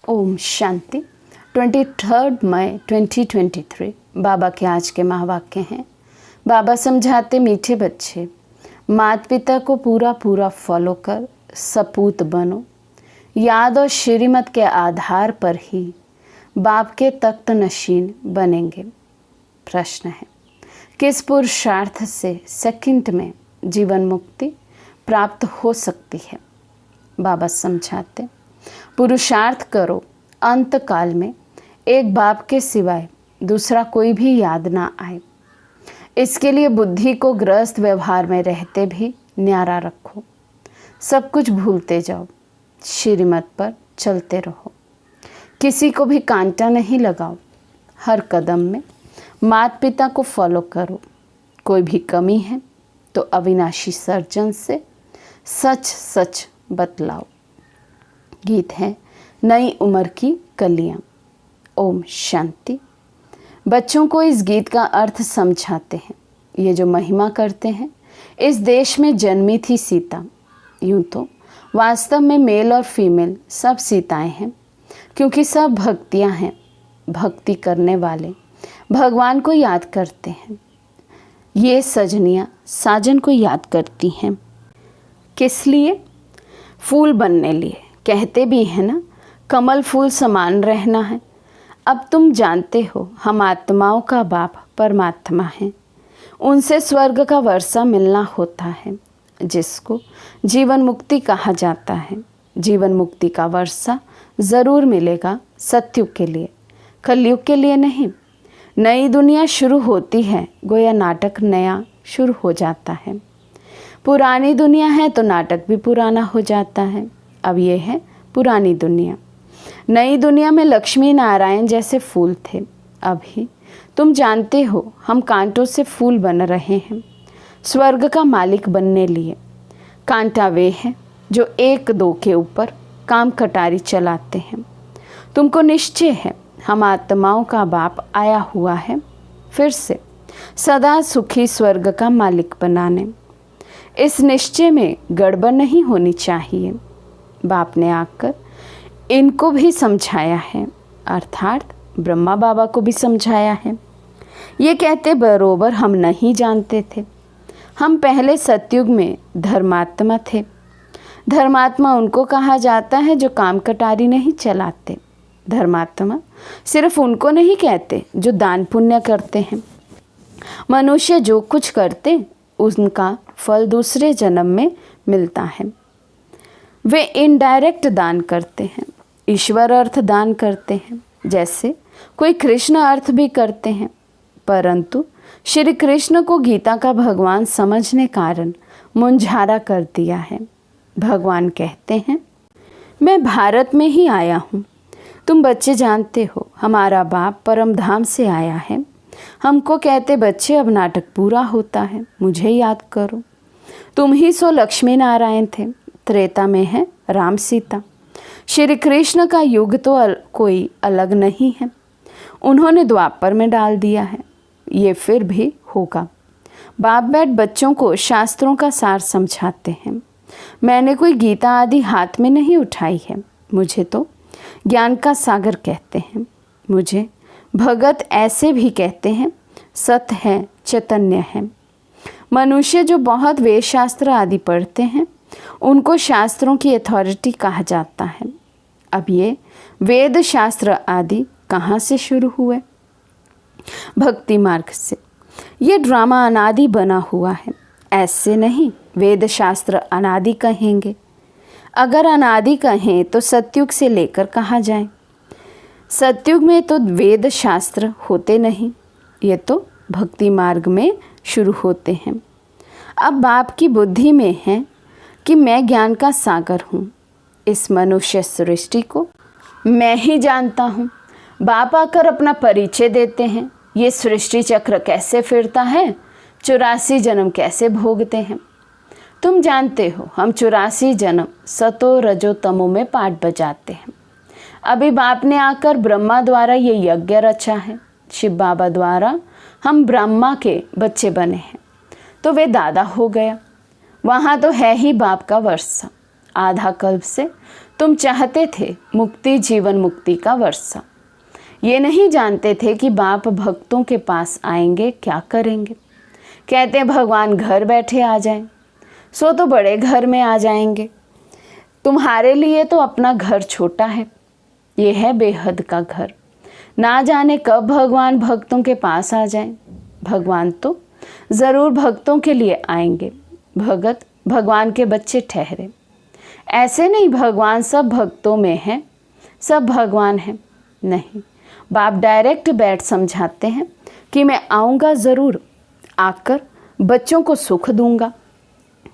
ओम शांति। 23 मई 2023 बाबा के आज के महावाक्य हैं। बाबा समझाते, मीठे बच्चे, माता पिता को पूरा पूरा फॉलो कर सपूत बनो। याद और श्रीमत के आधार पर ही बाप के तख्त नशीन बनेंगे। प्रश्न है, किस पुरुषार्थ से सेकंड में जीवन मुक्ति प्राप्त हो सकती है? बाबा समझाते, पुरुषार्थ करो अंत काल में एक बाप के सिवाय दूसरा कोई भी याद ना आए। इसके लिए बुद्धि को ग्रस्त व्यवहार में रहते भी न्यारा रखो। सब कुछ भूलते जाओ, श्रीमत पर चलते रहो। किसी को भी कांटा नहीं लगाओ। हर कदम में माता पिता को फॉलो करो। कोई भी कमी है तो अविनाशी सर्जन से सच सच बतलाओ। गीत है नई उम्र की कलियां। ओम शांति। बच्चों को इस गीत का अर्थ समझाते हैं। ये जो महिमा करते हैं, इस देश में जन्मी थी सीता। यूं तो वास्तव में मेल और फीमेल सब सीताएं हैं, क्योंकि सब भक्तियां हैं। भक्ति करने वाले भगवान को याद करते हैं। ये सजनियाँ साजन को याद करती हैं। किस लिए? फूल बनने लिए। कहते भी हैं ना, कमल फूल समान रहना है। अब तुम जानते हो, हम आत्माओं का बाप परमात्मा हैं। उनसे स्वर्ग का वर्षा मिलना होता है, जिसको जीवन मुक्ति कहा जाता है। जीवन मुक्ति का वर्षा ज़रूर मिलेगा सत्युग के लिए, कलयुग के लिए नहीं। नई दुनिया शुरू होती है, गोया नाटक नया शुरू हो जाता है। पुरानी दुनिया है तो नाटक भी पुराना हो जाता है। अब ये है पुरानी दुनिया। नई दुनिया में लक्ष्मी नारायण जैसे फूल थे। अभी तुम जानते हो, हम कांटों से फूल बन रहे हैं, स्वर्ग का मालिक बनने लिए। कांटा वे हैं जो एक दो के ऊपर काम कटारी चलाते हैं। तुमको निश्चय है, हम आत्माओं का बाप आया हुआ है फिर से सदा सुखी स्वर्ग का मालिक बनाने। इस निश्चय में गड़बड़ नहीं होनी चाहिए। बाप ने आकर इनको भी समझाया है, अर्थात ब्रह्मा बाबा को भी समझाया है। ये कहते बरोबर हम नहीं जानते थे। हम पहले सतयुग में धर्मात्मा थे। धर्मात्मा उनको कहा जाता है जो काम कटारी नहीं चलाते। धर्मात्मा सिर्फ उनको नहीं कहते जो दान पुण्य करते हैं। मनुष्य जो कुछ करते उनका फल दूसरे जन्म में मिलता है। वे इनडायरेक्ट दान करते हैं, ईश्वर अर्थ दान करते हैं, जैसे कोई कृष्ण अर्थ भी करते हैं। परंतु श्री कृष्ण को गीता का भगवान समझने कारण मुंझारा कर दिया है। भगवान कहते हैं, मैं भारत में ही आया हूँ। तुम बच्चे जानते हो हमारा बाप परम धाम से आया है। हमको कहते बच्चे अब नाटक पूरा होता है, मुझे याद करो। तुम ही सो लक्ष्मी नारायण थे। त्रेता में है राम सीता। श्री कृष्ण का युग तो कोई अलग नहीं है, उन्होंने द्वापर में डाल दिया है। ये फिर भी होगा। बाप बैठ बच्चों को शास्त्रों का सार समझाते हैं। मैंने कोई गीता आदि हाथ में नहीं उठाई है। मुझे तो ज्ञान का सागर कहते हैं। मुझे भगत ऐसे भी कहते हैं। सत है, चैतन्य है। मनुष्य जो बहुत वेद शास्त्र आदि पढ़ते हैं उनको शास्त्रों की अथॉरिटी कहा जाता है। अब ये वेद शास्त्र आदि कहाँ से शुरू हुए? भक्ति मार्ग से। ये ड्रामा अनादि बना हुआ है। ऐसे नहीं वेद शास्त्र अनादि कहेंगे। अगर अनादि कहें तो सतयुग से लेकर कहाँ जाए? सतयुग में तो वेद शास्त्र होते नहीं, ये तो भक्ति मार्ग में शुरू होते हैं। अब बाप की बुद्धि में है कि मैं ज्ञान का सागर हूँ। इस मनुष्य सृष्टि को मैं ही जानता हूँ। बाप आकर अपना परिचय देते हैं। ये सृष्टि चक्र कैसे फिरता है, 84 जन्म कैसे भोगते हैं। तुम जानते हो हम 84 जन्म सतो रजो तमो में पाठ बजाते हैं। अभी बाप ने आकर ब्रह्मा द्वारा ये यज्ञ रचा है। शिव बाबा द्वारा हम ब्रह्मा के बच्चे बने हैं, तो वे दादा हो गया। वहाँ तो है ही बाप का वर्षा। आधा कल्प से तुम चाहते थे मुक्ति, जीवन मुक्ति का वर्षा। ये नहीं जानते थे कि बाप भक्तों के पास आएंगे, क्या करेंगे। कहते हैं भगवान घर बैठे आ जाएं, सो तो बड़े घर में आ जाएंगे। तुम्हारे लिए तो अपना घर छोटा है, ये है बेहद का घर। ना जाने कब भगवान भक्तों के पास आ जाएं। भगवान तो ज़रूर भक्तों के लिए आएंगे। भगत भगवान के बच्चे ठहरे। ऐसे नहीं भगवान सब भक्तों में है, सब भगवान हैं। नहीं, बाप डायरेक्ट बैठ समझाते हैं कि मैं आऊँगा ज़रूर, आकर बच्चों को सुख दूंगा।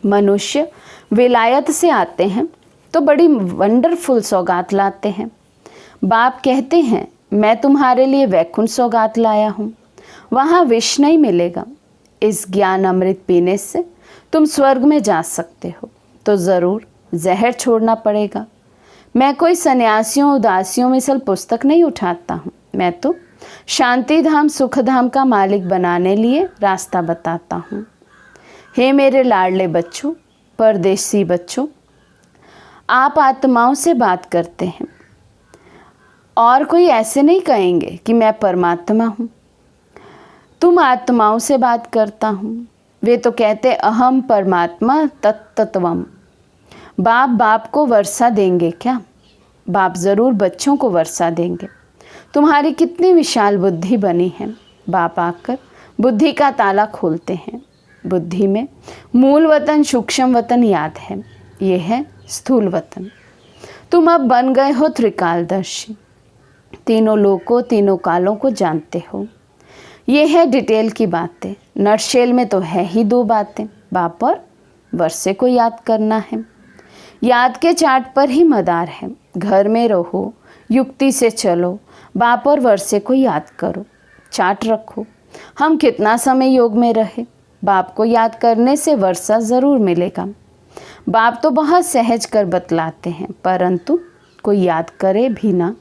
मनुष्य विलायत से आते हैं तो बड़ी वंडरफुल सौगात लाते हैं। बाप कहते हैं मैं तुम्हारे लिए वैकुंठ सौगात लाया हूँ, वहाँ विष नहीं मिलेगा। इस ज्ञान अमृत पीने से तुम स्वर्ग में जा सकते हो, तो ज़रूर जहर छोड़ना पड़ेगा। मैं कोई सन्यासियों उदासियों मिसल पुस्तक नहीं उठाता हूँ। मैं तो शांति धाम सुख धाम का मालिक बनाने लिए रास्ता बताता हूँ। हे मेरे लाडले बच्चों, परदेसी बच्चों, आप आत्माओं से बात करते हैं और कोई ऐसे नहीं कहेंगे कि मैं परमात्मा हूँ। तुम आत्माओं से बात करता हूँ। वे तो कहते अहम परमात्मा तत्तत्वम। बाप को वर्षा देंगे क्या? बाप ज़रूर बच्चों को वर्षा देंगे। तुम्हारी कितनी विशाल बुद्धि बनी है। बाप आकर बुद्धि का ताला खोलते हैं। बुद्धि में मूल वतन सूक्ष्म वतन याद है, ये है स्थूल वतन। तुम अब बन गए हो त्रिकालदर्शी, तीनों लोकों तीनों कालों को जानते हो। ये है डिटेल की बातें। नटशेल में तो है ही 2 बातें, बाप और वर्षे को याद करना है। याद के चार्ट पर ही मदार है। घर में रहो, युक्ति से चलो, बाप और वर्षे को याद करो, चार्ट रखो। हम कितना समय योग में रहे, बाप को याद करने से वर्षा ज़रूर मिलेगा। बाप तो बहुत सहज कर बतलाते हैं, परंतु कोई याद करे भी ना।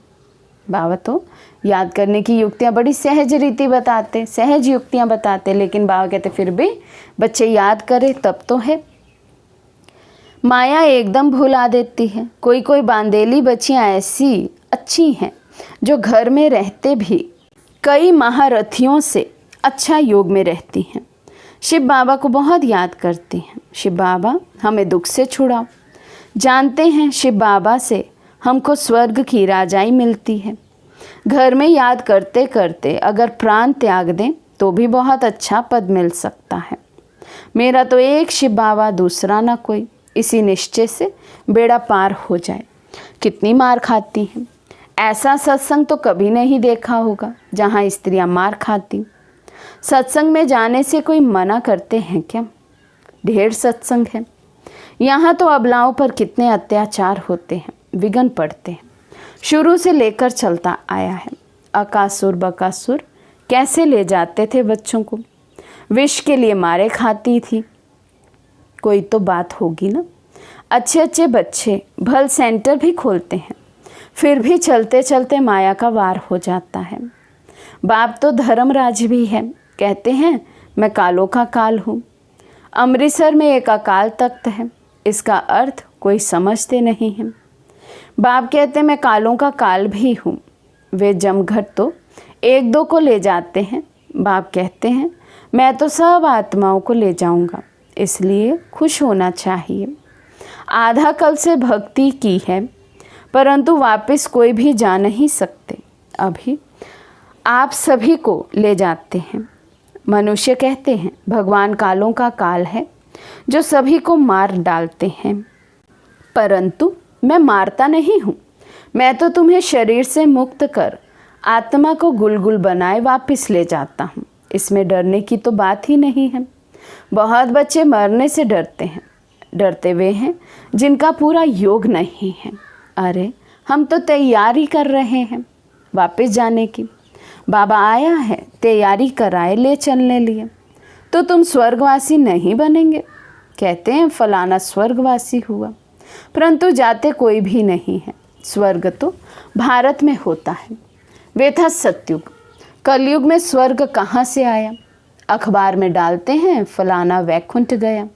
बाबा तो याद करने की युक्तियाँ बड़ी सहज रीति बताते, सहज युक्तियाँ बताते, लेकिन बाबा कहते फिर भी बच्चे याद करें तब तो है। माया एकदम भुला देती है। कोई कोई बांदेली बच्चियाँ ऐसी अच्छी हैं जो घर में रहते भी कई महारथियों से अच्छा योग में रहती हैं। शिव बाबा को बहुत याद करती हैं। शिव बाबा हमें दुख से छुड़ाओ। जानते हैं शिव बाबा से हमको स्वर्ग की राजाई मिलती है। घर में याद करते करते अगर प्राण त्याग दें तो भी बहुत अच्छा पद मिल सकता है। मेरा तो एक शिव बाबा, दूसरा ना कोई। इसी निश्चय से बेड़ा पार हो जाए। कितनी मार खाती हैं। ऐसा सत्संग तो कभी नहीं देखा होगा जहाँ स्त्रियाँ मार खाती। सत्संग में जाने से कोई मना करते हैं क्या? ढेर सत्संग है। यहाँ तो अबलाओं पर कितने अत्याचार होते हैं, विघन पड़ते हैं। शुरू से लेकर चलता आया है। अकासुर बकासुर कैसे ले जाते थे बच्चों को, विष के लिए मारे खाती थी। कोई तो बात होगी ना। अच्छे अच्छे बच्चे भल सेंटर भी खोलते हैं, फिर भी चलते चलते माया का वार हो जाता है। बाप तो धर्मराज भी है, कहते हैं मैं कालों का काल हूँ। अमृतसर में एक अकाल तख्त है, इसका अर्थ कोई समझते नहीं है। बाप कहते मैं कालों का काल भी हूँ। वे जमघट तो एक दो को ले जाते हैं। बाप कहते हैं मैं तो सब आत्माओं को ले जाऊंगा, इसलिए खुश होना चाहिए। आधा कल से भक्ति की है, परंतु वापस कोई भी जा नहीं सकते। अभी आप सभी को ले जाते हैं। मनुष्य कहते हैं भगवान कालों का काल है जो सभी को मार डालते हैं, परंतु मैं मारता नहीं हूँ। मैं तो तुम्हें शरीर से मुक्त कर आत्मा को गुलगुल बनाए वापस ले जाता हूँ। इसमें डरने की तो बात ही नहीं है। बहुत बच्चे मरने से डरते हैं। डरते वे हैं जिनका पूरा योग नहीं है। अरे हम तो तैयारी कर रहे हैं वापस जाने की। बाबा आया है, तैयारी कराए ले चलने लिए। तो तुम स्वर्गवासी नहीं बनेंगे। कहते हैं फलाना स्वर्गवासी हुआ, परंतु जाते कोई भी नहीं है। स्वर्ग तो भारत में होता है। वे था सतयुग। कलयुग में स्वर्ग कहाँ से आया? अखबार में डालते हैं फलाना वैकुंठ गया,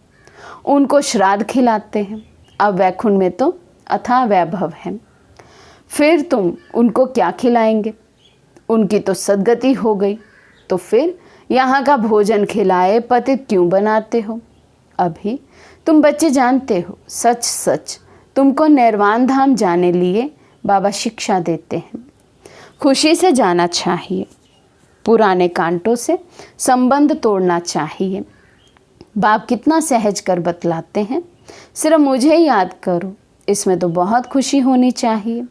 उनको श्राद्ध खिलाते हैं। अब वैकुंठ में तो अथाह वैभव है, फिर तुम उनको क्या खिलाएंगे? उनकी तो सदगति हो गई, तो फिर यहाँ का भोजन खिलाए पतित क्यों बनाते हो? अभी तुम बच्चे जानते हो, सच सच तुमको निर्वाण धाम जाने लिए बाबा शिक्षा देते हैं। खुशी से जाना चाहिए, पुराने कांटों से संबंध तोड़ना चाहिए। बाप कितना सहज कर बतलाते हैं, सिर्फ मुझे याद करो। इसमें तो बहुत खुशी होनी चाहिए।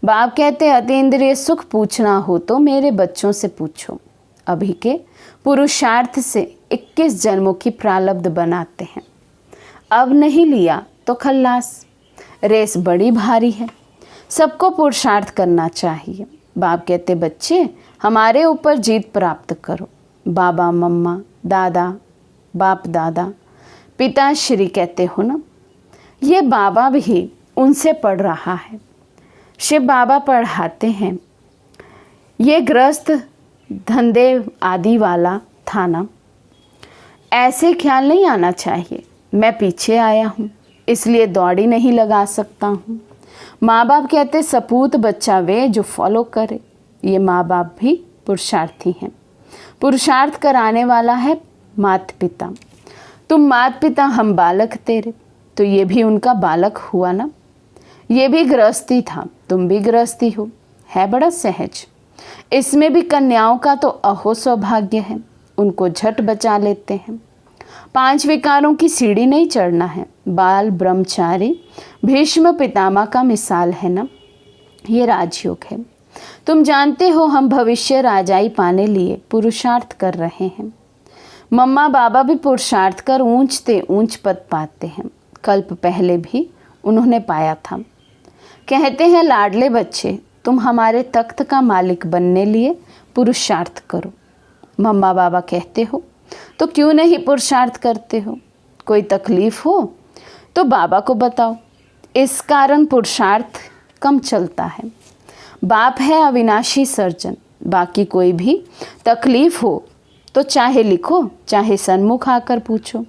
बाप कहते अतीन्द्रिय सुख पूछना हो तो मेरे बच्चों से पूछो। अभी के पुरुषार्थ से 21 जन्मों की प्रारब्ध बनाते हैं। अब नहीं लिया तो खल्लास। रेस बड़ी भारी है, सबको पुरुषार्थ करना चाहिए। बाप कहते बच्चे हमारे ऊपर जीत प्राप्त करो। बाबा मम्मा दादा बाप दादा पिताश्री कहते हो ना, ये बाबा भी उनसे पढ़ रहा है। शिव बाबा पढ़ाते हैं। ये ग्रस्त धंधे आदि वाला था ना, ऐसे ख्याल नहीं आना चाहिए मैं पीछे आया हूँ इसलिए दौड़ी नहीं लगा सकता हूँ। माँ बाप कहते सपूत बच्चा वे जो फॉलो करे। ये माँ बाप भी पुरुषार्थी हैं। पुरुषार्थ कराने वाला है माता पिता। तुम माता पिता, हम बालक तेरे, तो ये भी उनका बालक हुआ ना। ये भी गृहस्थी था, तुम भी गृहस्थी हो। है बड़ा सहज। इसमें भी कन्याओं का तो अहो सौभाग्य है, उनको झट बचा लेते हैं। 5 विकारों की सीढ़ी नहीं चढ़ना है। बाल ब्रह्मचारी भीष्म पितामह का मिसाल है ना। ये राजयोग है। तुम जानते हो हम भविष्य राजाई पाने लिए पुरुषार्थ कर रहे हैं। मम्मा बाबा भी पुरुषार्थ कर ऊंचते ऊंच पद पाते हैं। कल्प पहले भी उन्होंने पाया था। कहते हैं लाडले बच्चे तुम हमारे तख्त का मालिक बनने लिए पुरुषार्थ करो। मम्मा बाबा कहते हो तो क्यों नहीं पुरुषार्थ करते हो? कोई तकलीफ हो तो बाबा को बताओ। इस कारण पुरुषार्थ कम चलता है। बाप है अविनाशी सर्जन। बाकी कोई भी तकलीफ हो तो चाहे लिखो चाहे सन्मुख आकर पूछो,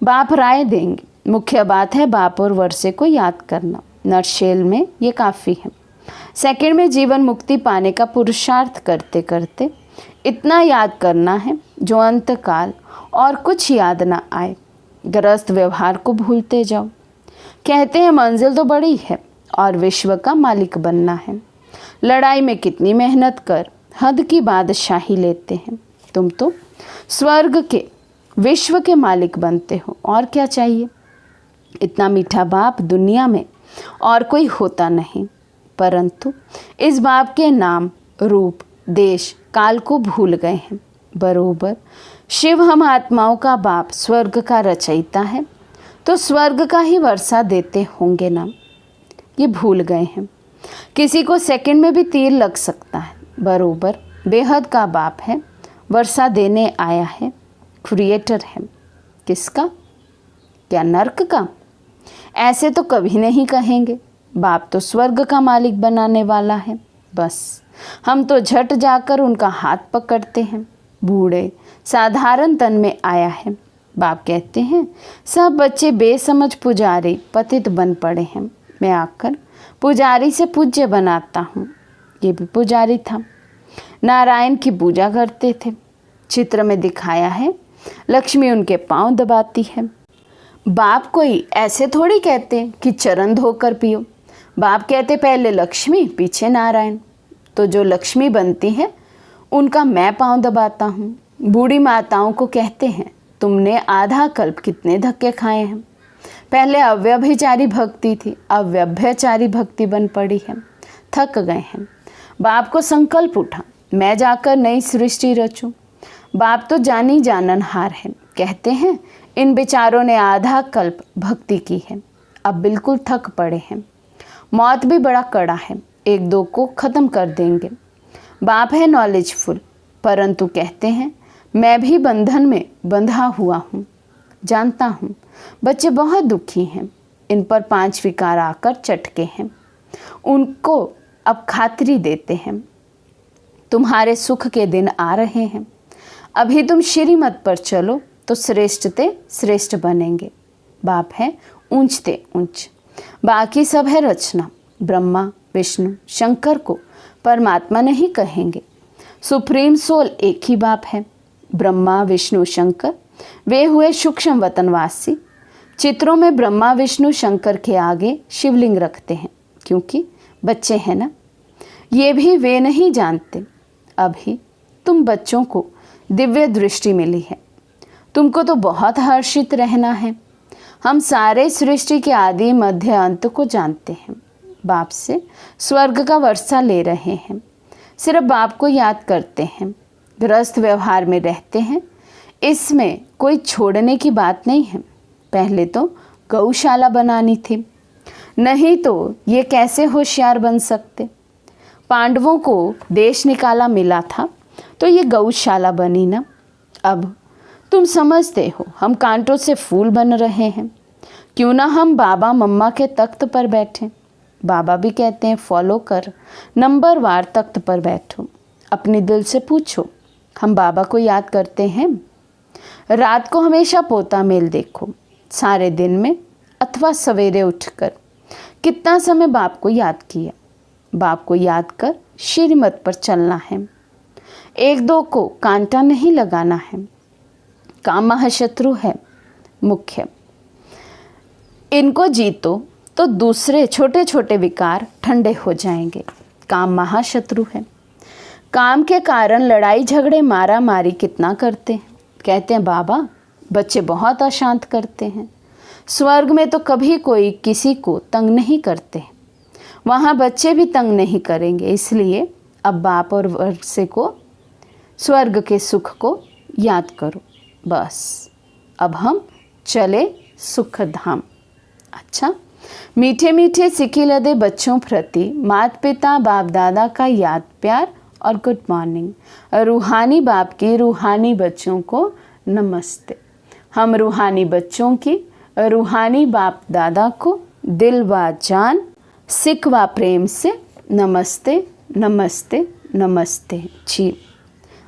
बाप राय देंगे। मुख्य बात है बाप और वर्षे को याद करना। नटशेल में ये काफ़ी है। सेकंड में जीवन मुक्ति पाने का पुरुषार्थ करते करते इतना याद करना है जो अंतकाल और कुछ याद ना आए। गृहस्थ व्यवहार को भूलते जाओ। कहते हैं मंजिल तो बड़ी है और विश्व का मालिक बनना है। लड़ाई में कितनी मेहनत कर हद की बादशाही लेते हैं। तुम तो स्वर्ग के विश्व के मालिक बनते हो, और क्या चाहिए? इतना मीठा बाप दुनिया में और कोई होता नहीं, परंतु इस बाप के नाम, रूप, देश, काल को भूल गए हैं। बरोबर शिव हम आत्माओं का बाप स्वर्ग का रचयिता है, तो स्वर्ग का ही वर्षा देते होंगे ना, ये भूल गए हैं। किसी को सेकंड में भी तीर लग सकता है। बरोबर बेहद का बाप है, वर्षा देने आया है, क्रिएटर है। किसका? क्या नर्क का? ऐसे तो कभी नहीं कहेंगे। बाप तो स्वर्ग का मालिक बनाने वाला है। बस हम तो झट जाकर उनका हाथ पकड़ते हैं। बूढ़े साधारण तन में आया है। बाप कहते हैं सब बच्चे बेसमझ पुजारी पतित बन पड़े हैं, मैं आकर पुजारी से पूज्य बनाता हूँ। ये भी पुजारी था, नारायण की पूजा करते थे। चित्र में दिखाया है लक्ष्मी उनके पांव दबाती है। बाप कोई ऐसे थोड़ी कहते कि चरण धोकर पियो। बाप कहते पहले लक्ष्मी पीछे नारायण। तो जो लक्ष्मी बनती है उनका मैं पांव दबाता हूँ। बूढ़ी माताओं को कहते हैं तुमने आधा कल्प कितने धक्के खाए हैं। पहले अव्यभिचारी भक्ति थी, अव्यभ्यचारी भक्ति बन पड़ी है, थक गए हैं। बाप को संकल्प उठा मैं जाकर नई सृष्टि रचूं। बाप तो जानी जाननहार है, कहते हैं इन बेचारों ने आधा कल्प भक्ति की है, अब बिल्कुल थक पड़े हैं। मौत भी बड़ा कड़ा है, एक दो को ख़त्म कर देंगे। बाप है नॉलेजफुल, परंतु कहते हैं मैं भी बंधन में बंधा हुआ हूँ। जानता हूँ बच्चे बहुत दुखी हैं, इन पर 5 विकार आकर चटके हैं। उनको अब खातिरी देते हैं। तुम्हारे सुख के दिन आ रहे हैं, अभी तुम श्रीमत पर चलो तो श्रेष्ठते श्रेष्ठ बनेंगे। बाप है ऊंचते ऊंच, बाकी सब है रचना। ब्रह्मा विष्णु शंकर को परमात्मा नहीं कहेंगे। सुप्रीम सोल एक ही बाप है। ब्रह्मा विष्णु शंकर वे हुए सूक्ष्म वतनवासी। चित्रों में ब्रह्मा विष्णु शंकर के आगे शिवलिंग रखते हैं, क्योंकि बच्चे हैं ना। ये भी वे नहीं जानते। अभी तुम बच्चों को दिव्य दृष्टि मिली है, तुमको तो बहुत हर्षित रहना है। हम सारे सृष्टि के आदि मध्य अंत को जानते हैं। बाप से स्वर्ग का वर्षा ले रहे हैं, सिर्फ बाप को याद करते हैं। गृहस्थ व्यवहार में रहते हैं, इसमें कोई छोड़ने की बात नहीं है। पहले तो गौशाला बनानी थी, नहीं तो ये कैसे होशियार बन सकते। पांडवों को देश निकाला मिला था तो ये गौशाला बनी ना। अब तुम समझते हो हम कांटों से फूल बन रहे हैं, क्यों ना हम बाबा मम्मा के तख्त पर बैठें। बाबा भी कहते हैं फॉलो कर, नंबरवार तख्त पर बैठो, अपने दिल से पूछो हम बाबा को याद करते हैं। रात को हमेशा पोता मेल देखो, सारे दिन में अथवा सवेरे उठकर कितना समय बाप को याद किया। बाप को याद कर श्रीमत पर चलना है। एक दो को कांटा नहीं लगाना है। काम महाशत्रु है मुख्य, इनको जीतो तो दूसरे छोटे छोटे विकार ठंडे हो जाएंगे। काम महाशत्रु है। काम के कारण लड़ाई झगड़े मारा मारी कितना करते हैं। कहते हैं बाबा बच्चे बहुत अशांत करते हैं। स्वर्ग में तो कभी कोई किसी को तंग नहीं करते, वहाँ बच्चे भी तंग नहीं करेंगे। इसलिए अब बाप और वर्षे को स्वर्ग के सुख को याद करो। बस अब हम चले सुख धाम। अच्छा, मीठे मीठे सिक्के लदे बच्चों प्रति माता पिता बाप दादा का याद प्यार और गुड मॉर्निंग। रूहानी बाप की रूहानी बच्चों को नमस्ते। हम रूहानी बच्चों की रूहानी बाप दादा को दिल व जान सिक व प्रेम से नमस्ते नमस्ते नमस्ते जी।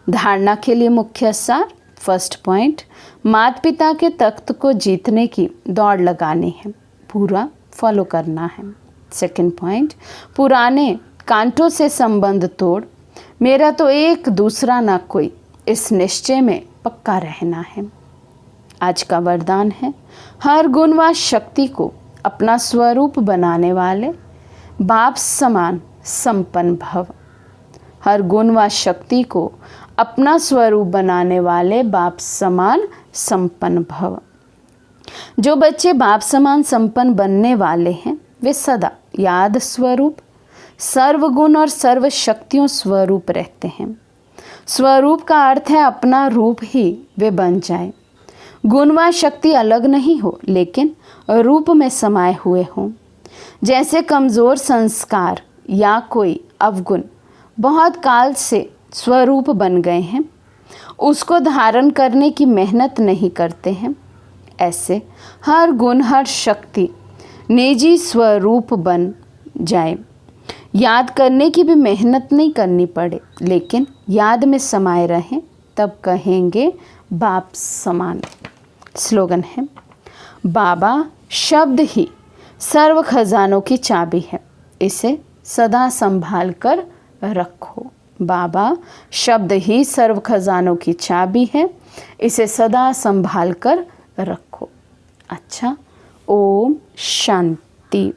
धारणा के लिए मुख्य सार। फर्स्ट पॉइंट, माता पिता के तख्त को जीतने की दौड़ लगानी है, पूरा फॉलो करना है। सेकंड पॉइंट, पुराने कांटों से संबंध तोड़, मेरा तो एक दूसरा ना कोई, इस निश्चय में पक्का रहना है। आज का वरदान है हर गुण व शक्ति को अपना स्वरूप बनाने वाले बाप समान संपन्न भव। हर गुण व शक्ति को अपना स्वरूप बनाने वाले बाप समान संपन्न भव। जो बच्चे बाप समान संपन्न बनने वाले हैं वे सदा याद स्वरूप, सर्वगुण और सर्व शक्तियों स्वरूप रहते हैं। स्वरूप का अर्थ है अपना रूप ही वे बन जाए। गुण व शक्ति अलग नहीं हो लेकिन रूप में समाये हुए हों। जैसे कमज़ोर संस्कार या कोई अवगुण बहुत काल से स्वरूप बन गए हैं, उसको धारण करने की मेहनत नहीं करते हैं, ऐसे हर गुण हर शक्ति निजी स्वरूप बन जाए। याद करने की भी मेहनत नहीं करनी पड़े लेकिन याद में समाये रहें, तब कहेंगे बाप समान। स्लोगन है, बाबा शब्द ही सर्व खजानों की चाबी है, इसे सदा संभाल कर रखो। बाबा शब्द ही सर्व खजानों की चाबी है, इसे सदा संभाल कर रखो। अच्छा, ओम शांति।